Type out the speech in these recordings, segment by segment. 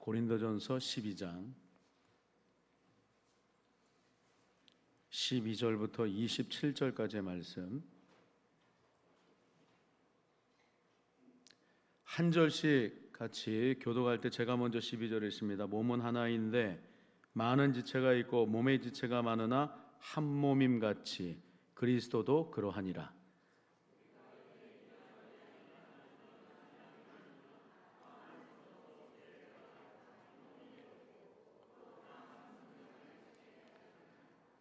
고린도전서 12장 12절부터 27절까지의 말씀 한 절씩 같이 교독할 때 제가 먼저 12절에 있습니다. 몸은 하나인데 많은 지체가 있고 몸의 지체가 많으나 한 몸임 같이 그리스도도 그러하니라.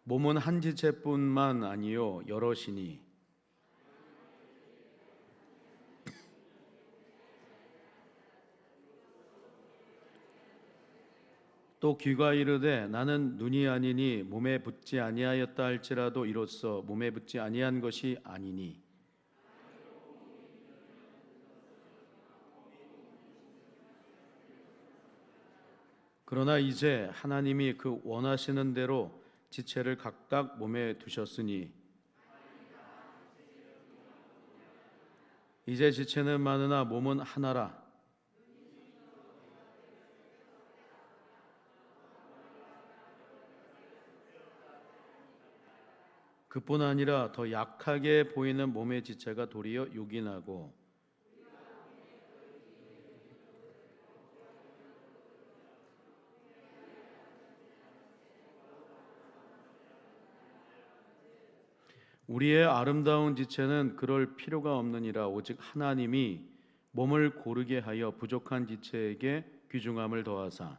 몸은 한 지체뿐만 아니요 여럿이니 또 귀가 이르되 나는 눈이 아니니 몸에 붙지 아니하였다 할지라도 이로써 몸에 붙지 아니한 것이 아니니 그러나 이제 하나님이 그 원하시는 대로 지체를 각각 몸에 두셨으니 이제 지체는 많으나 몸은 하나라. 그뿐 아니라 더 약하게 보이는 몸의 지체가 도리어 요긴하고 우리의 아름다운 지체는 그럴 필요가 없느니라. 오직 하나님이 몸을 고르게 하여 부족한 지체에게 귀중함을 더하사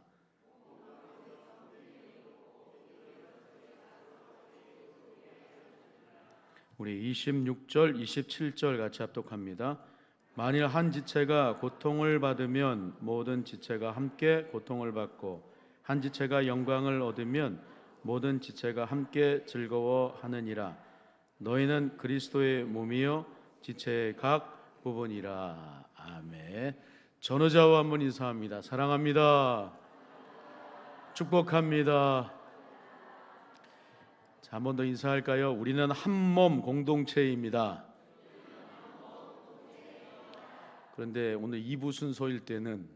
우리 26절, 27절 같이 합독합니다. 만일 한 지체가 고통을 받으면 모든 지체가 함께 고통을 받고 한 지체가 영광을 얻으면 모든 지체가 함께 즐거워하느니라. 너희는 그리스도의 몸이요 지체의 각 부분이라. 아멘. 전우자와 한번 인사합니다. 사랑합니다. 축복합니다. 자, 한 번 더 인사할까요? 우리는 한 몸 공동체입니다. 그런데 오늘 2부 순서일 때는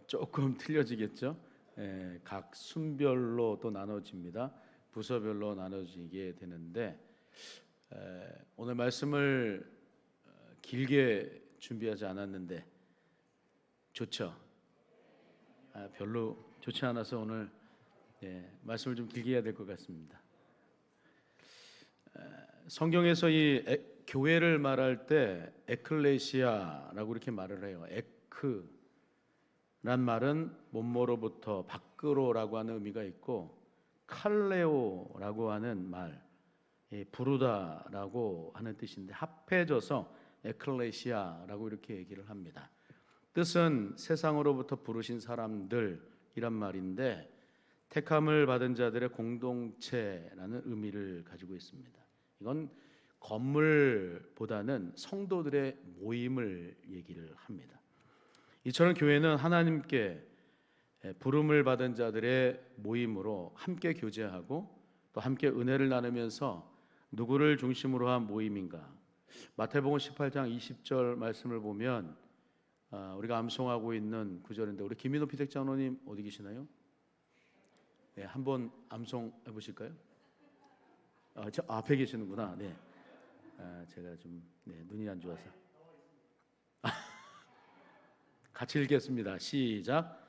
조금 틀려지겠죠? 각 순별로 또 나눠집니다. 부서별로 나눠지게 되는데 오늘 말씀을 길게 준비하지 않았는데 좋죠? 별로 좋지 않아서 오늘 말씀을 좀 길게 해야 될 것 같습니다. 성경에서 이 교회를 말할 때 에클레시아라고 이렇게 말을 해요. 에크란 말은 몸모로부터 밖으로라고 하는 의미가 있고 칼레오라고 하는 말 부르다라고 하는 뜻인데 합해져서 에클레시아라고 이렇게 얘기를 합니다. 뜻은 세상으로부터 부르신 사람들이란 말인데 택함을 받은 자들의 공동체라는 의미를 가지고 있습니다. 이건 건물보다는 성도들의 모임을 얘기를 합니다. 이처럼 교회는 하나님께 부름을 받은 자들의 모임으로 함께 교제하고 또 함께 은혜를 나누면서 누구를 중심으로 한 모임인가? 마태복음 18장 20절 말씀을 보면 우리가 암송하고 있는 구절인데 우리 김민호 피택장로님 어디 계시나요? 네, 한번 암송해 보실까요? 저 앞에 계시는구나. 네, 제가 좀 눈이 안 좋아서 같이 읽겠습니다. 시작.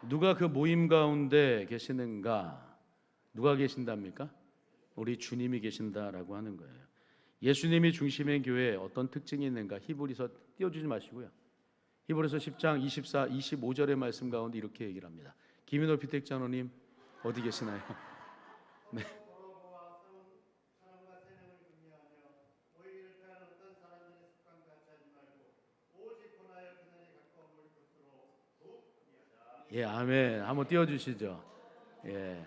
누가 그 모임 가운데 계시는가? 누가 계신답니까? 우리 주님이 계신다라고 하는 거예요. 예수님이 중심의 교회에 어떤 특징이 있는가? 히브리서 띄워주지 마시고요. 히브리서 10장 24, 25절의 말씀 가운데 이렇게 얘기를 합니다. 김인호 피택장로님 어디 계시나요? 네. 예, 아멘. 한번 띄워주시죠. 예,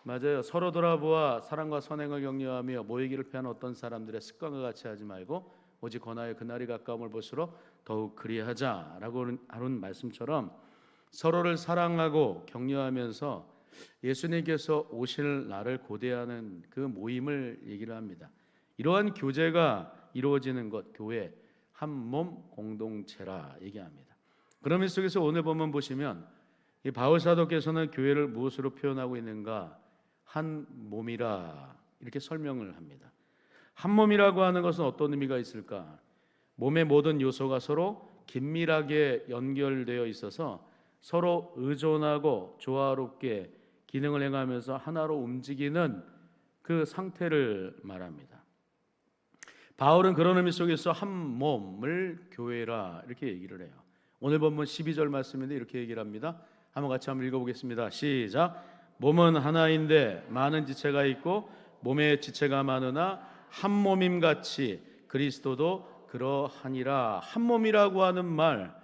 맞아요. 서로 돌아보아 사랑과 선행을 격려하며 모이기를 피하는 어떤 사람들의 습관과 같이 하지 말고 오직 권하여 그날이 가까움을 볼수록 더욱 그리하자라고 하는 말씀처럼 서로를 사랑하고 격려하면서 예수님께서 오실 날을 고대하는 그 모임을 얘기를 합니다. 이러한 교제가 이루어지는 것, 교회 한 몸 공동체라 얘기합니다. 그런 의 속에서 오늘 본문 보시면 이 바울 사도께서는 교회를 무엇으로 표현하고 있는가? 한 몸이라 이렇게 설명을 합니다. 한 몸이라고 하는 것은 어떤 의미가 있을까? 몸의 모든 요소가 서로 긴밀하게 연결되어 있어서 서로 의존하고 조화롭게 기능을 행하면서 하나로 움직이는 그 상태를 말합니다. 바울은 그런 의미 속에서 한 몸을 교회라 이렇게 얘기를 해요. 오늘 본문 12절 말씀인데 이렇게 얘기를 합니다. 한번 읽어보겠습니다. 시작. 몸은 하나인데 많은 지체가 있고 몸에 지체가 많으나 한 몸임 같이 그리스도도 그러하니라. 한 몸이라고 하는 말,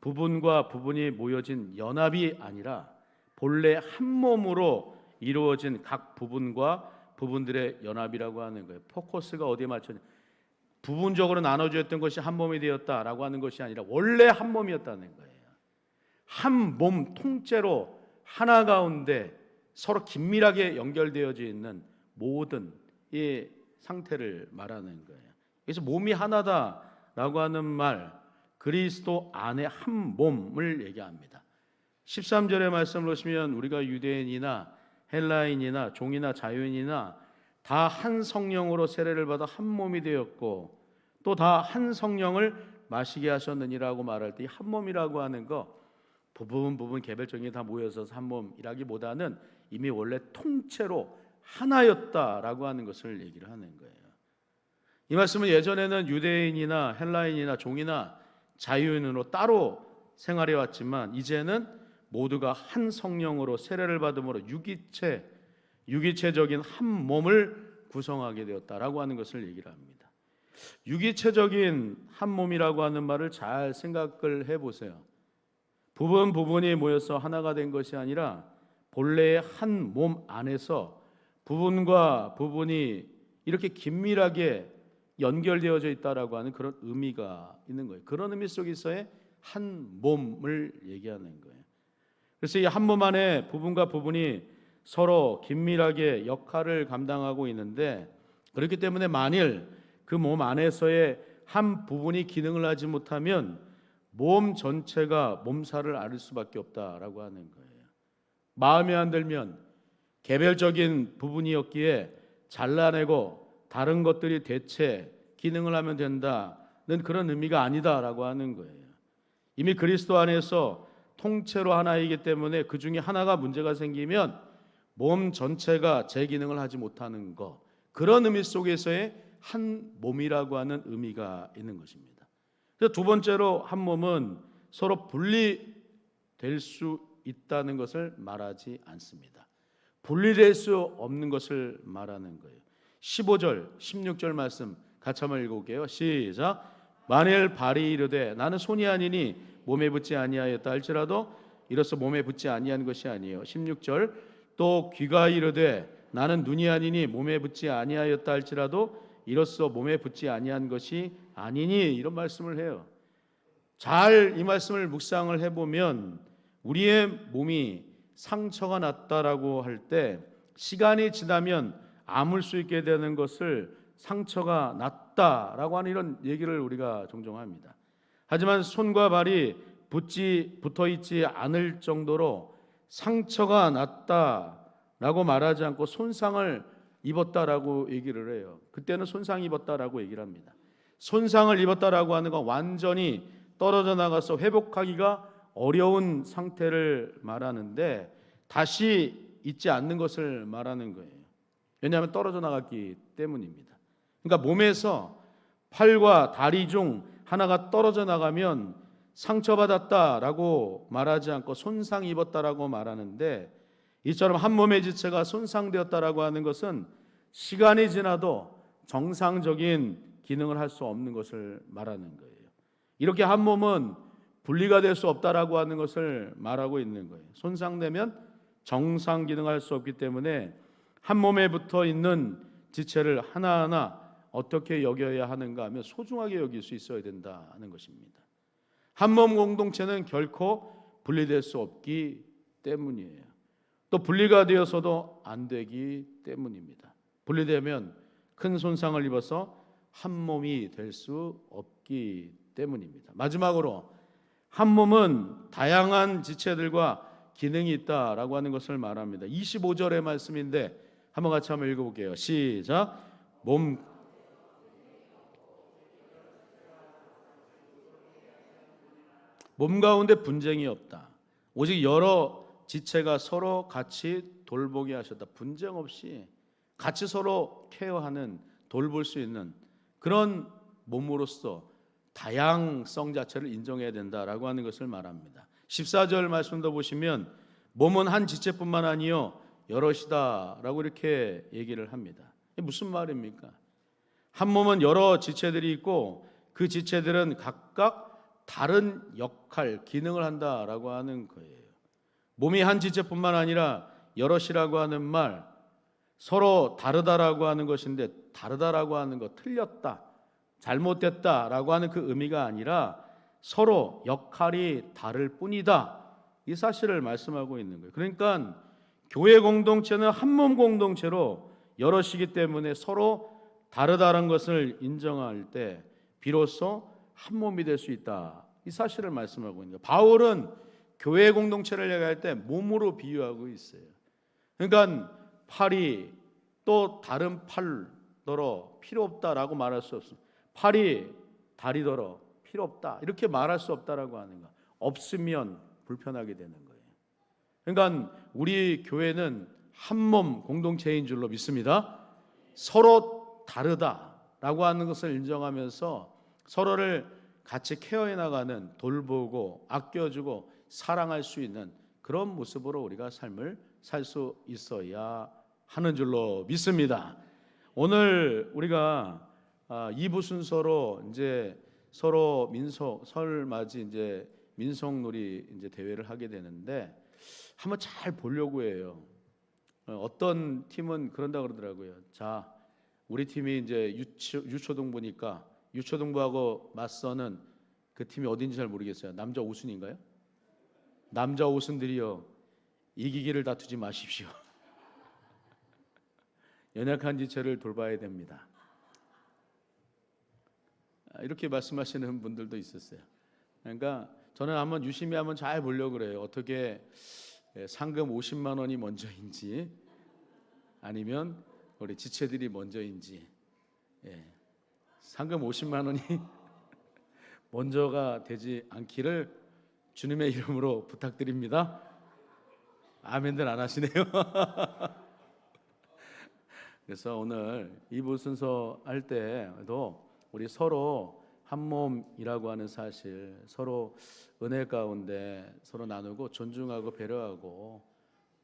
부분과 부분이 모여진 연합이 아니라 본래 한 몸으로 이루어진 각 부분과 부분들의 연합이라고 하는 거예요. 포커스가 어디에 맞춰져? 부분적으로 나눠졌던 것이 한 몸이 되었다라고 하는 것이 아니라 원래 한 몸이었다는 거예요. 한 몸 통째로 하나 가운데 서로 긴밀하게 연결되어져 있는 모든 이 상태를 말하는 거예요. 그래서 몸이 하나다라고 하는 말, 그리스도 안에 한 몸을 얘기합니다. 13절의 말씀을 보시면 우리가 유대인이나 헬라인이나 종이나 자유인이나 다 한 성령으로 세례를 받아 한 몸이 되었고 또 다 한 성령을 마시게 하셨느니라고 말할 때 한 몸이라고 하는 거 부분 개별적인 게 다 모여서 한 몸이라기보다는 이미 원래 통째로 하나였다라고 하는 것을 얘기를 하는 거예요. 이 말씀은 예전에는 유대인이나 헬라인이나 종이나 자유인으로 따로 생활해 왔지만 이제는 모두가 한 성령으로 세례를 받음으로 유기체적인 한 몸을 구성하게 되었다라고 하는 것을 얘기를 합니다. 유기체적인 한 몸이라고 하는 말을 잘 생각을 해보세요. 부분이 모여서 하나가 된 것이 아니라 본래의 한 몸 안에서 부분과 부분이 이렇게 긴밀하게 연결되어져 있다라고 하는 그런 의미가 있는 거예요. 그런 의미 속에서의 한 몸을 얘기하는 거예요. 그래서 이 한 몸 안에 부분과 부분이 서로 긴밀하게 역할을 감당하고 있는데 그렇기 때문에 만일 그 몸 안에서의 한 부분이 기능을 하지 못하면 몸 전체가 몸살을 앓을 수밖에 없다라고 하는 거예요. 마음에 안 들면 개별적인 부분이었기에 잘라내고 다른 것들이 대체 기능을 하면 된다는 그런 의미가 아니다라고 하는 거예요. 이미 그리스도 안에서 통째로 하나이기 때문에 그 중에 하나가 문제가 생기면 몸 전체가 제 기능을 하지 못하는 것, 그런 의미 속에서의 한 몸이라고 하는 의미가 있는 것입니다. 그래서 두 번째로 한 몸은 서로 분리될 수 있다는 것을 말하지 않습니다. 분리될 수 없는 것을 말하는 거예요. 15절, 16절 말씀 같이 한번 읽어볼게요. 시작. 만일 발이 이르되 나는 손이 아니니 몸에 붙지 아니하였다 할지라도 이로써 몸에 붙지 아니한 것이 아니에요. 16절 또 귀가 이르되 나는 눈이 아니니 몸에 붙지 아니하였다 할지라도 이로써 몸에 붙지 아니한 것이 아니니, 이런 말씀을 해요. 잘 이 말씀을 묵상을 해보면 우리의 몸이 상처가 났다라고 할 때 시간이 지나면 아물 수 있게 되는 것을 상처가 났다라고 하는 이런 얘기를 우리가 종종 합니다. 하지만 손과 발이 붙어 있지 않을 정도로 상처가 났다라고 말하지 않고 손상을 입었다라고 얘기를 해요. 그때는 손상 입었다라고 얘기를 합니다. 손상을 입었다라고 하는 건 완전히 떨어져 나가서 회복하기가 어려운 상태를 말하는데 다시 있지 않는 것을 말하는 거예요. 왜냐하면 떨어져 나갔기 때문입니다. 그러니까 몸에서 팔과 다리 중 하나가 떨어져 나가면 상처받았다라고 말하지 않고 손상 입었다라고 말하는데, 이처럼 한 몸의 지체가 손상되었다라고 하는 것은 시간이 지나도 정상적인 기능을 할 수 없는 것을 말하는 거예요. 이렇게 한 몸은 분리가 될 수 없다라고 하는 것을 말하고 있는 거예요. 손상되면 정상 기능할 수 없기 때문에 한 몸에 붙어 있는 지체를 하나하나 어떻게 여겨야 하는가 하면 소중하게 여길 수 있어야 된다는 것입니다. 한 몸 공동체는 결코 분리될 수 없기 때문이에요. 또 분리가 되어서도 안 되기 때문입니다. 분리되면 큰 손상을 입어서 한 몸이 될 수 없기 때문입니다. 마지막으로 한 몸은 다양한 지체들과 기능이 있다라고 하는 것을 말합니다. 25절의 말씀인데 한번 같이 한번 읽어볼게요. 시작. 몸 가운데 분쟁이 없다. 오직 여러 지체가 서로 같이 돌보게 하셨다. 분쟁 없이 같이 서로 케어하는, 돌볼 수 있는 그런 몸으로서 다양성 자체를 인정해야 된다라고 하는 것을 말합니다. 14절 말씀도 보시면 몸은 한 지체뿐만 아니요 여럿이다라고 이렇게 얘기를 합니다. 이게 무슨 말입니까? 한 몸은 여러 지체들이 있고 그 지체들은 각각 다른 역할, 기능을 한다라고 하는 거예요. 몸이 한 지체뿐만 아니라 여럿이라고 하는 말, 서로 다르다라고 하는 것인데 다르다라고 하는 것, 틀렸다, 잘못됐다라고 하는 그 의미가 아니라 서로 역할이 다를 뿐이다, 이 사실을 말씀하고 있는 거예요. 그러니까 교회 공동체는 한 몸 공동체로 여럿이기 때문에 서로 다르다는 것을 인정할 때 비로소 한 몸이 될 수 있다, 이 사실을 말씀하고 있는 거예요. 바울은 교회 공동체를 얘기할 때 몸으로 비유하고 있어요. 그러니까 팔이 또 다른 팔더러 필요 없다라고 말할 수 없습니다. 팔이 다리더러 필요 없다 이렇게 말할 수 없다라고 하는 거, 없으면 불편하게 되는 거예요. 그러니까 우리 교회는 한 몸 공동체인 줄로 믿습니다. 서로 다르다라고 하는 것을 인정하면서 서로를 같이 케어해 나가는, 돌보고 아껴주고 사랑할 수 있는 그런 모습으로 우리가 삶을 살 수 있어야 하는 줄로 믿습니다. 오늘 우리가 2부 순서로 이제 서로 설 맞이 이제 민속놀이 이제 대회를 하게 되는데 한번 잘 보려고 해요. 어떤 팀은 그런다 그러더라고요. 자, 우리 팀이 이제 유초등부니까 유초등부하고 맞서는 그 팀이 어딘지 잘 모르겠어요. 남자 오순인가요? 남자 오순들이요, 이기기를 다투지 마십시오. 연약한 지체를 돌봐야 됩니다. 이렇게 말씀하시는 분들도 있었어요. 그러니까 저는 한번 유심히 한번 잘 보려고 그래요. 어떻게 상금 50만 원이 먼저인지 아니면 우리 지체들이 먼저인지. 상금 50만 원이 먼저가 되지 않기를 주님의 이름으로 부탁드립니다. 아멘들 안 하시네요. 그래서 오늘 2부 순서 할 때도 우리 서로 한 몸이라고 하는 사실, 서로 은혜 가운데 서로 나누고 존중하고 배려하고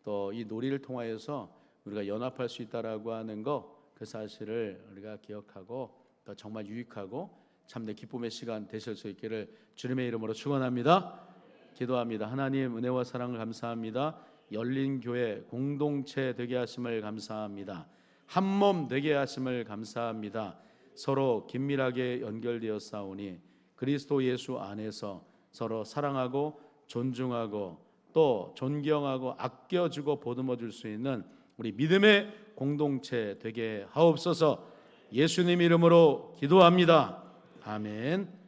또 이 놀이를 통하여서 우리가 연합할 수 있다라고 하는 거, 그 사실을 우리가 기억하고 또 정말 유익하고 참된 기쁨의 시간 되실 수 있기를 주님의 이름으로 축원합니다. 기도합니다. 하나님 은혜와 사랑을 감사합니다. 열린 교회 공동체 되게 하심을 감사합니다. 한 몸 되게 하심을 감사합니다. 서로 긴밀하게 연결되어 싸우니 그리스도 예수 안에서 서로 사랑하고 존중하고 또 존경하고 아껴주고 보듬어 줄 수 있는 우리 믿음의 공동체 되게 하옵소서. 예수님 이름으로 기도합니다. 아멘.